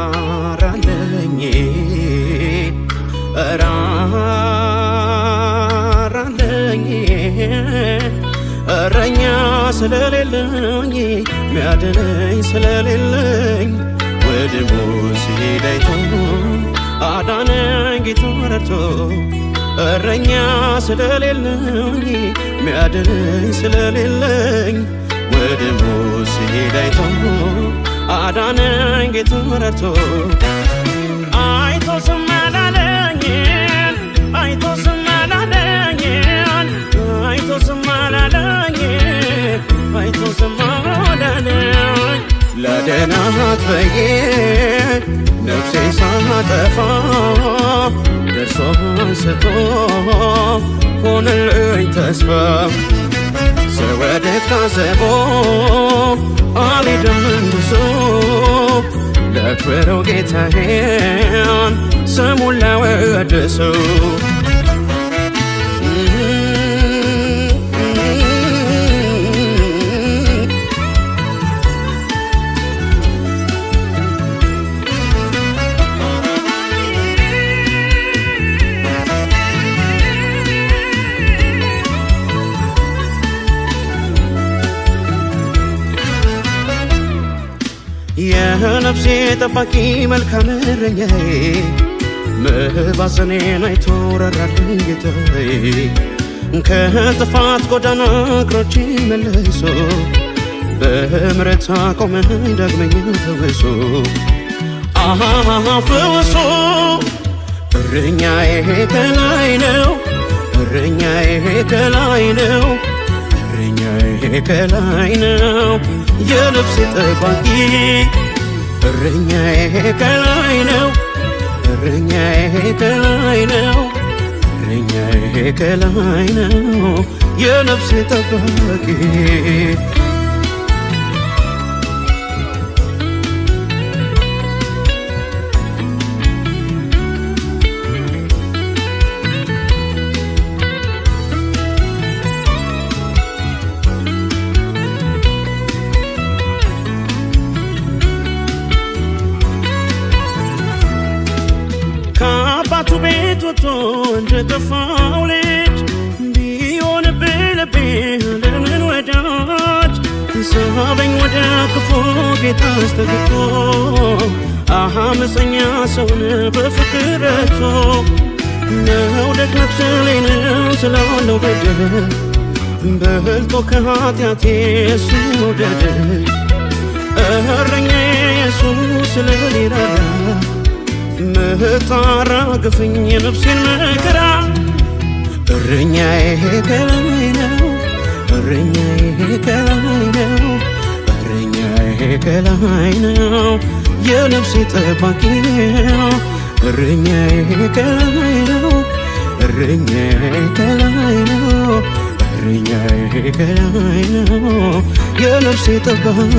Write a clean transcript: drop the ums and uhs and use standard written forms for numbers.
ራራለኝ ራራለኝ እረኛ ስለሌለኝ ሚያድነኝ ስለሌለኝ ወደ ሙሴ ዳይቶ አዳነኝ ጌታ ረድቶ እረኛ ስለሌለኝ ሚያድነኝ ስለሌለኝ ወደ ሙሴ ዳይቶ አዳነኝ ጌታ ረድቶ አይቶ ዝም አላለኝን አይቶ ዝም አላለኝን አይቶ ዝም አላለኝን አይቶ ዝም አላለኝ ላድናት ብዬ ነፍሴን ሳጠፋ ደርሶ አንስቶ ሆነልኝ ተስፋ ስወድቅ ታዝቦ አልሄድም እንጉዞ ላክብረው ጌታዬን ስሙን ላወድሰው የነፍሴ ጠባቂ መልካም እረኛዬ መባዘኔን አይቶ ራራልኝ ጌታዬ ከጥፋት ጎዳና እግሮቼ መልሶ በምሕረት አቆመኝ ዳግመኛ ፈውሶ ፈውሶ እረኛዬ ከላይ ነው እረኛዬ ከላይ ነው እረኛዬ ከላይ ነው የነፍሴ ጠባቂ እረኛዬ ከላይ ነው እረኛዬ ከላይ ነው እረኛዬ ከላይ ነው የነፍሴ ጠባቂ ከአባቱ ቤት ወጥቶ እንደጠፋው ልጅ ቢሆንብኝ ልቤ ለምን ወዳጅ ሳበኝ ወደ ክፉ ጌታ አስጠግቶ አመፀኛ ሰውን በፍቅር ረድቶ መውደቅ ነፍስ ላይ ነው ስላለው በደል በልጦ ከኃጢአቴ እሱ ወደደ እረኛዬ ኢየሱስ ስለኔ ራራ መታራ ግፍኝ የነፍሴን መከራ እረኛዬ ከላይ ነው እረኛዬ ከላይ ነው እረኛዬ ከላይ ነው የነፍሴ ጠባቂ ነው እረኛዬ ከላይ ነው እረኛዬ ከላይ ነው እረኛዬ ከላይ ነው የነፍሴ ጠባቂ